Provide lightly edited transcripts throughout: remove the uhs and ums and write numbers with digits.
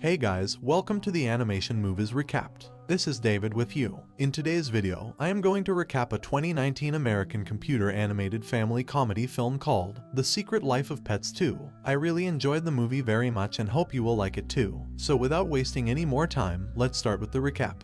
Hey guys, welcome to the Animation Movies Recapped. This is David with you. In today's video, I am going to recap a 2019 American computer animated family comedy film called The Secret Life of Pets 2. I really enjoyed the movie very much and hope you will like it too. So without wasting any more time, let's start with the recap.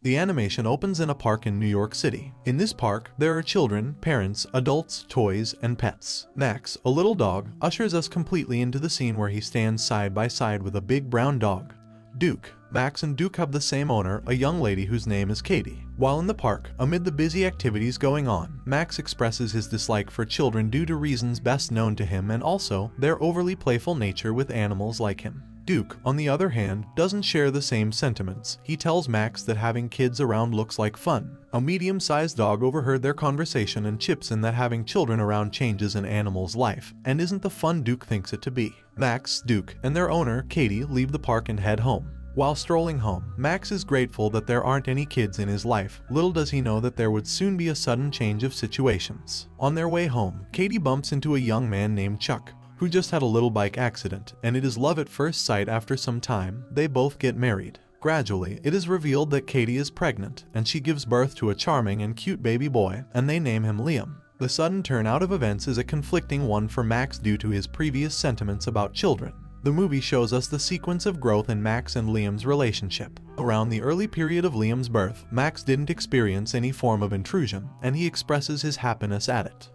The animation opens in a park in New York City. In this park, there are children, parents, adults, toys, and pets. Max, a little dog, ushers us completely into the scene where he stands side by side with a big brown dog, Duke. Max and Duke have the same owner, a young lady whose name is Katie. While in the park, amid the busy activities going on, Max expresses his dislike for children due to reasons best known to him and also their overly playful nature with animals like him. Duke, on the other hand, doesn't share the same sentiments. He tells Max that having kids around looks like fun. A medium-sized dog overheard their conversation and chips in that having children around changes an animal's life and isn't the fun Duke thinks it to be. Max, Duke, and their owner, Katie, leave the park and head home. While strolling home, Max is grateful that there aren't any kids in his life. Little does he know that there would soon be a sudden change of situations. On their way home, Katie bumps into a young man named Chuck, who just had a little bike accident, and it is love at first sight. After some time, they both get married. Gradually, it is revealed that Katie is pregnant, and she gives birth to a charming and cute baby boy, and they name him Liam. The sudden turn out of events is a conflicting one for Max due to his previous sentiments about children. The movie shows us the sequence of growth in Max and Liam's relationship. Around the early period of Liam's birth, Max didn't experience any form of intrusion, and he expresses his happiness at it.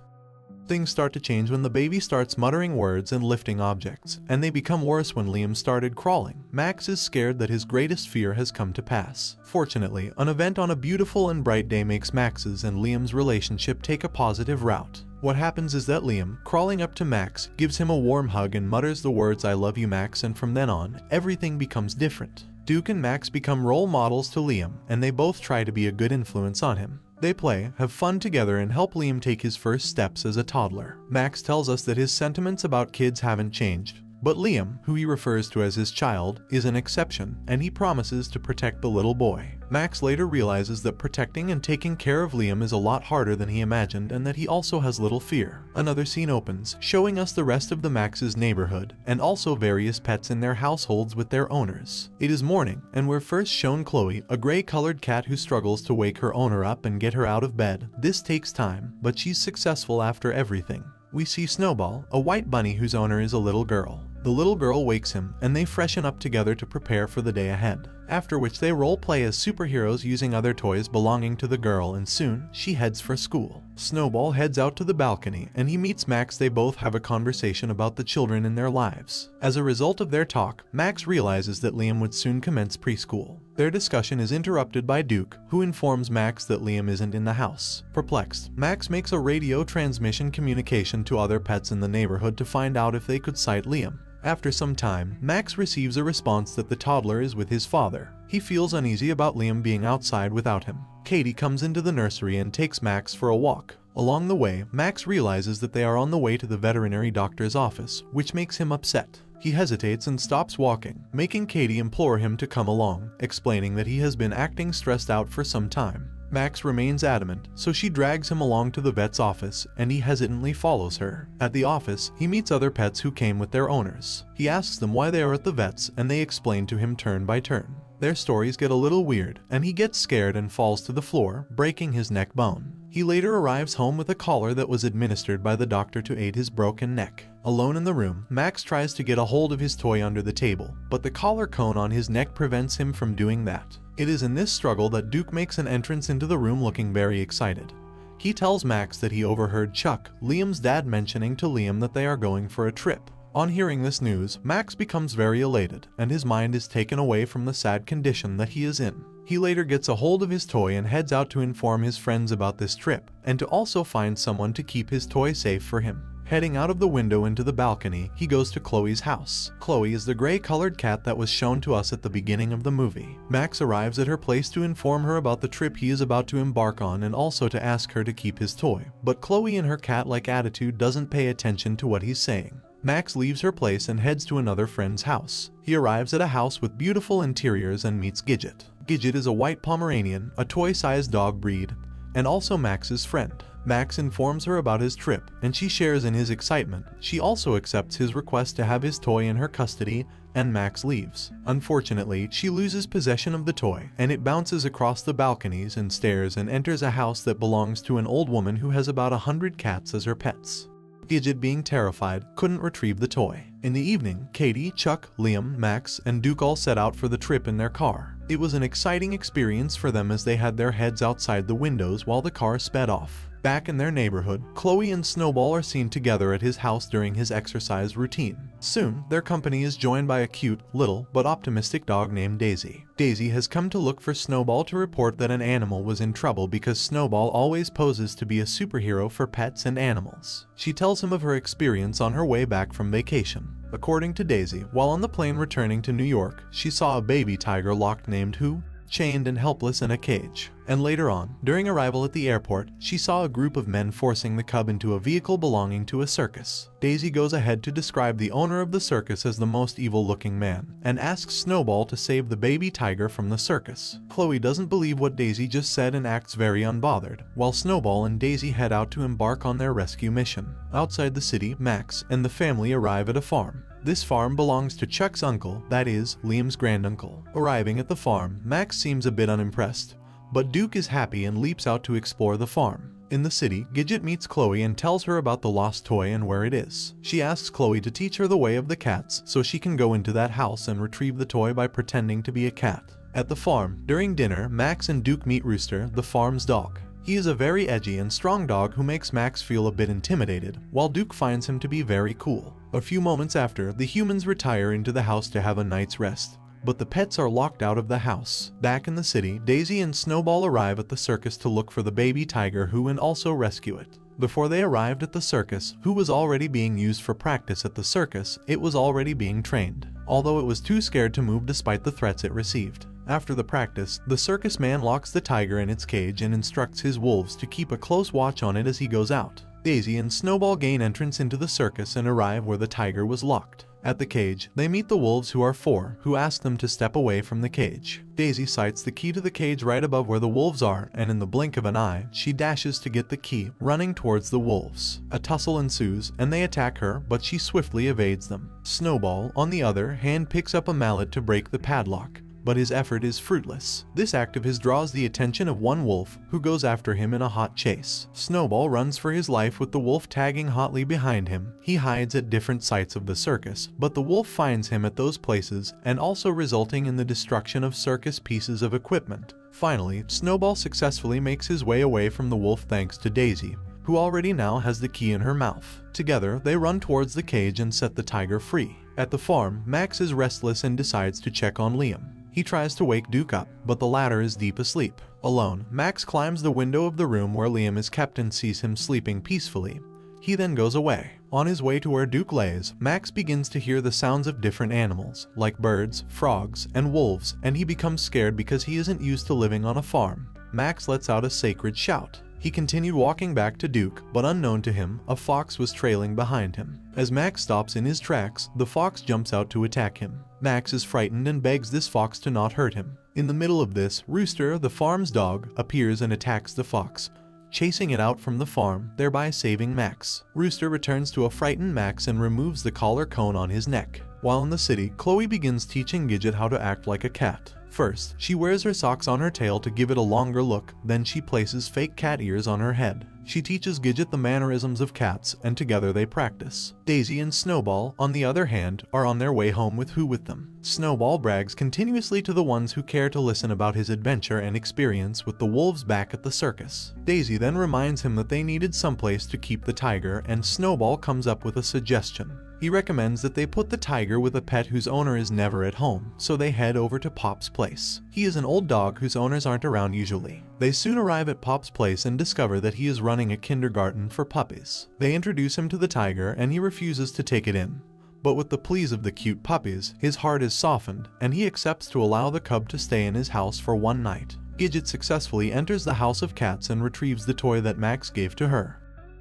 Things start to change when the baby starts muttering words and lifting objects, and they become worse when Liam started crawling. Max is scared that his greatest fear has come to pass. Fortunately, an event on a beautiful and bright day makes Max's and Liam's relationship take a positive route. What happens is that Liam, crawling up to Max, gives him a warm hug and mutters the words "I love you, Max," and from then on, everything becomes different. Duke and Max become role models to Liam, and they both try to be a good influence on him. They play, have fun together, and help Liam take his first steps as a toddler. Max tells us that his sentiments about kids haven't changed, but Liam, who he refers to as his child, is an exception, and he promises to protect the little boy. Max later realizes that protecting and taking care of Liam is a lot harder than he imagined and that he also has little fear. Another scene opens, showing us the rest of the Max's neighborhood, and also various pets in their households with their owners. It is morning, and we're first shown Chloe, a gray-colored cat who struggles to wake her owner up and get her out of bed. This takes time, but she's successful after everything. We see Snowball, a white bunny whose owner is a little girl. The little girl wakes him, and they freshen up together to prepare for the day ahead, after which they role-play as superheroes using other toys belonging to the girl, and soon, she heads for school. Snowball heads out to the balcony, and he meets Max. They both have a conversation about the children in their lives. As a result of their talk, Max realizes that Liam would soon commence preschool. Their discussion is interrupted by Duke, who informs Max that Liam isn't in the house. Perplexed, Max makes a radio transmission communication to other pets in the neighborhood to find out if they could sight Liam. After some time, Max receives a response that the toddler is with his father. He feels uneasy about Liam being outside without him. Katie comes into the nursery and takes Max for a walk. Along the way, Max realizes that they are on the way to the veterinary doctor's office, which makes him upset. He hesitates and stops walking, making Katie implore him to come along, explaining that he has been acting stressed out for some time. Max remains adamant, so she drags him along to the vet's office, and he hesitantly follows her. At the office, he meets other pets who came with their owners. He asks them why they are at the vet's, and they explain to him turn by turn. Their stories get a little weird, and he gets scared and falls to the floor, breaking his neck bone. He later arrives home with a collar that was administered by the doctor to aid his broken neck. Alone in the room, Max tries to get a hold of his toy under the table, but the collar cone on his neck prevents him from doing that. It is in this struggle that Duke makes an entrance into the room looking very excited. He tells Max that he overheard Chuck, Liam's dad, mentioning to Liam that they are going for a trip. On hearing this news, Max becomes very elated, and his mind is taken away from the sad condition that he is in. He later gets a hold of his toy and heads out to inform his friends about this trip, and to also find someone to keep his toy safe for him. Heading out of the window into the balcony, he goes to Chloe's house. Chloe is the gray-colored cat that was shown to us at the beginning of the movie. Max arrives at her place to inform her about the trip he is about to embark on and also to ask her to keep his toy. But Chloe, in her cat-like attitude, doesn't pay attention to what he's saying. Max leaves her place and heads to another friend's house. He arrives at a house with beautiful interiors and meets Gidget. Gidget is a white Pomeranian, a toy-sized dog breed. and also Max's friend. Max informs her about his trip, and she shares in his excitement. She also accepts his request to have his toy in her custody, and Max leaves. Unfortunately, she loses possession of the toy, and it bounces across the balconies and stairs and enters a house that belongs to an old woman who has about 100 cats as her pets. Gidget, being terrified, couldn't retrieve the toy. In the evening, Katie, Chuck, Liam, Max, and Duke all set out for the trip in their car. It was an exciting experience for them as they had their heads outside the windows while the car sped off. Back in their neighborhood, Chloe and Snowball are seen together at his house during his exercise routine. Soon, their company is joined by a cute, little, but optimistic dog named Daisy. Daisy has come to look for Snowball to report that an animal was in trouble because Snowball always poses to be a superhero for pets and animals. She tells him of her experience on her way back from vacation. According to Daisy, while on the plane returning to New York, she saw a baby tiger locked named Who, chained and helpless in a cage. And later on, during arrival at the airport, she saw a group of men forcing the cub into a vehicle belonging to a circus. Daisy goes ahead to describe the owner of the circus as the most evil-looking man, and asks Snowball to save the baby tiger from the circus. Chloe doesn't believe what Daisy just said and acts very unbothered, while Snowball and Daisy head out to embark on their rescue mission. Outside the city, Max and the family arrive at a farm. This farm belongs to Chuck's uncle, that is, Liam's granduncle. Arriving at the farm, Max seems a bit unimpressed, but Duke is happy and leaps out to explore the farm. In the city, Gidget meets Chloe and tells her about the lost toy and where it is. She asks Chloe to teach her the way of the cats so she can go into that house and retrieve the toy by pretending to be a cat. At the farm, during dinner, Max and Duke meet Rooster, the farm's dog. He is a very edgy and strong dog who makes Max feel a bit intimidated, while Duke finds him to be very cool. A few moments after, the humans retire into the house to have a night's rest, but the pets are locked out of the house. Back in the city, Daisy and Snowball arrive at the circus to look for the baby tiger Who and also rescue it. Before they arrived at the circus, Who was already being used for practice at the circus. It was already being trained, although it was too scared to move despite the threats it received. After the practice, the circus man locks the tiger in its cage and instructs his wolves to keep a close watch on it as he goes out. Daisy and Snowball gain entrance into the circus and arrive where the tiger was locked. At the cage, they meet the wolves who are 4, who ask them to step away from the cage. Daisy sights the key to the cage right above where the wolves are, and in the blink of an eye, she dashes to get the key, running towards the wolves. A tussle ensues, and they attack her, but she swiftly evades them. Snowball, on the other hand, picks up a mallet to break the padlock, but his effort is fruitless. This act of his draws the attention of one wolf, who goes after him in a hot chase. Snowball runs for his life with the wolf tagging hotly behind him. He hides at different sites of the circus, but the wolf finds him at those places, and also resulting in the destruction of circus pieces of equipment. Finally, Snowball successfully makes his way away from the wolf thanks to Daisy, who already now has the key in her mouth. Together, they run towards the cage and set the tiger free. At the farm, Max is restless and decides to check on Liam. He tries to wake Duke up, but the latter is deep asleep. Alone, Max climbs the window of the room where Liam is kept and sees him sleeping peacefully. He then goes away. On his way to where Duke lays, Max begins to hear the sounds of different animals, like birds, frogs, and wolves, and he becomes scared because he isn't used to living on a farm. Max lets out a sacred shout. He continued walking back to Duke, but unknown to him, a fox was trailing behind him. As Max stops in his tracks, the fox jumps out to attack him. Max is frightened and begs this fox to not hurt him. In the middle of this, Rooster, the farm's dog, appears and attacks the fox, chasing it out from the farm, thereby saving Max. Rooster returns to a frightened Max and removes the collar cone on his neck. While in the city, Chloe begins teaching Gidget how to act like a cat. First, she wears her socks on her tail to give it a longer look, then she places fake cat ears on her head. She teaches Gidget the mannerisms of cats, and together they practice. Daisy and Snowball, on the other hand, are on their way home with Who with them. Snowball brags continuously to the ones who care to listen about his adventure and experience with the wolves back at the circus. Daisy then reminds him that they needed someplace to keep the tiger, and Snowball comes up with a suggestion. He recommends that they put the tiger with a pet whose owner is never at home, so they head over to Pop's place. He is an old dog whose owners aren't around usually. They soon arrive at Pop's place and discover that he is running a kindergarten for puppies. They introduce him to the tiger and he refuses to take it in. But with the pleas of the cute puppies, his heart is softened and he accepts to allow the cub to stay in his house for one night. Gidget successfully enters the house of cats and retrieves the toy that Max gave to her.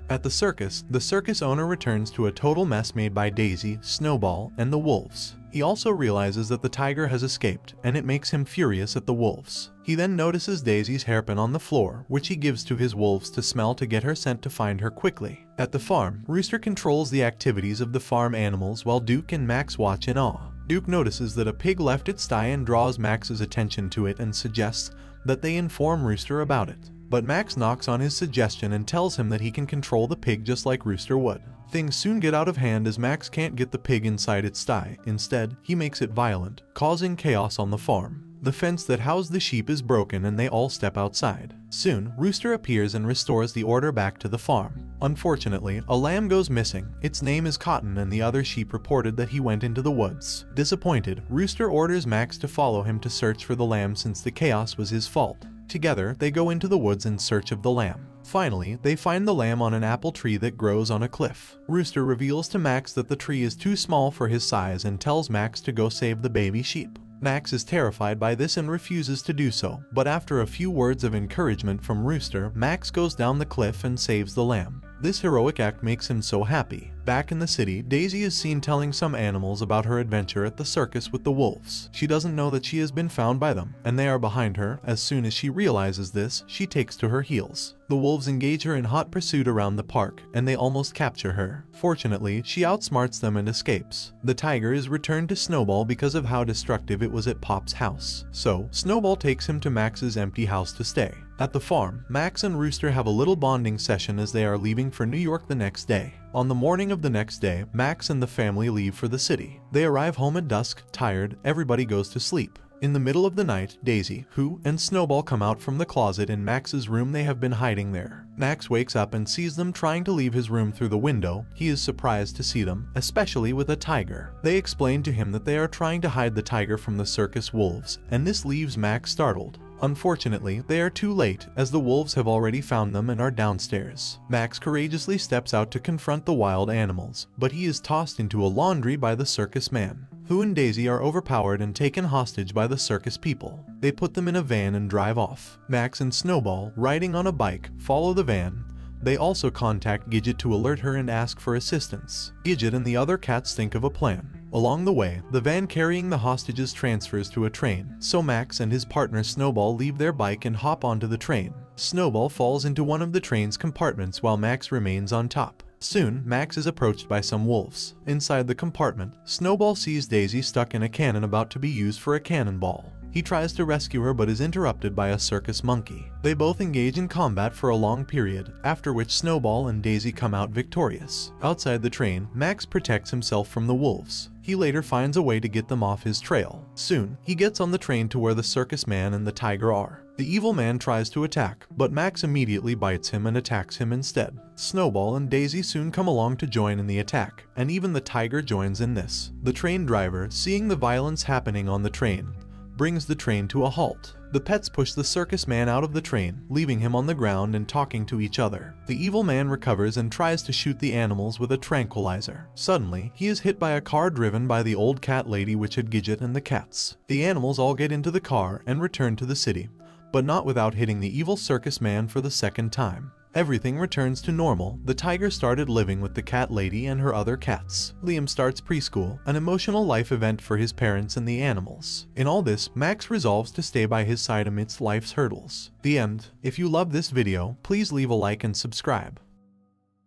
At the circus owner returns to a total mess made by Daisy, Snowball, and the wolves. He also realizes that the tiger has escaped, and it makes him furious at the wolves. He then notices Daisy's hairpin on the floor, which he gives to his wolves to smell to get her scent to find her quickly. At the farm, Rooster controls the activities of the farm animals while Duke and Max watch in awe. Duke notices that a pig left its sty and draws Max's attention to it and suggests that they inform Rooster about it. But Max knocks on his suggestion and tells him that he can control the pig just like Rooster would. Things soon get out of hand as Max can't get the pig inside its sty. Instead, he makes it violent, causing chaos on the farm. The fence that housed the sheep is broken and they all step outside. Soon, Rooster appears and restores the order back to the farm. Unfortunately, a lamb goes missing. Its name is Cotton, and the other sheep reported that he went into the woods. Disappointed, Rooster orders Max to follow him to search for the lamb since the chaos was his fault. Together, they go into the woods in search of the lamb. Finally, they find the lamb on an apple tree that grows on a cliff. Rooster reveals to Max that the tree is too small for his size and tells Max to go save the baby sheep. Max is terrified by this and refuses to do so, but after a few words of encouragement from Rooster, Max goes down the cliff and saves the lamb. This heroic act makes him so happy. Back in the city, Daisy is seen telling some animals about her adventure at the circus with the wolves. She doesn't know that she has been found by them, and they are behind her. As soon as she realizes this, she takes to her heels. The wolves engage her in hot pursuit around the park, and they almost capture her. Fortunately, she outsmarts them and escapes. The tiger is returned to Snowball because of how destructive it was at Pop's house. So, Snowball takes him to Max's empty house to stay. At the farm, Max and Rooster have a little bonding session as they are leaving for New York the next day. On the morning of the next day, Max and the family leave for the city. They arrive home at dusk, tired. Everybody goes to sleep. In the middle of the night, Daisy, and Snowball come out from the closet in Max's room. They have been hiding there. Max wakes up and sees them trying to leave his room through the window. He is surprised to see them, especially with a tiger. They explain to him that they are trying to hide the tiger from the circus wolves, and this leaves Max startled. Unfortunately, they are too late, as the wolves have already found them and are downstairs. Max courageously steps out to confront the wild animals, but he is tossed into a laundry by the circus man. And Daisy are overpowered and taken hostage by the circus people. They put them in a van and drive off. Max and Snowball, riding on a bike, follow the van. They also contact Gidget to alert her and ask for assistance. Gidget and the other cats think of a plan. Along the way, the van carrying the hostages transfers to a train, so Max and his partner Snowball leave their bike and hop onto the train. Snowball falls into one of the train's compartments while Max remains on top. Soon, Max is approached by some wolves. Inside the compartment, Snowball sees Daisy stuck in a cannon about to be used for a cannonball. He tries to rescue her but is interrupted by a circus monkey. They both engage in combat for a long period, after which Snowball and Daisy come out victorious. Outside the train, Max protects himself from the wolves. He later finds a way to get them off his trail. Soon, he gets on the train to where the circus man and the tiger are. The evil man tries to attack, but Max immediately bites him and attacks him instead. Snowball and Daisy soon come along to join in the attack, and even the tiger joins in this. The train driver, seeing the violence happening on the train, brings the train to a halt. The pets push the circus man out of the train, leaving him on the ground and talking to each other. The evil man recovers and tries to shoot the animals with a tranquilizer. Suddenly, he is hit by a car driven by the old cat lady which had Gidget and the cats. The animals all get into the car and return to the city, but not without hitting the evil circus man for the second time. Everything returns to normal. The tiger started living with the cat lady and her other cats. Liam starts preschool, an emotional life event for his parents and the animals. In all this, Max resolves to stay by his side amidst life's hurdles. The end. If you love this video, please leave a like and subscribe.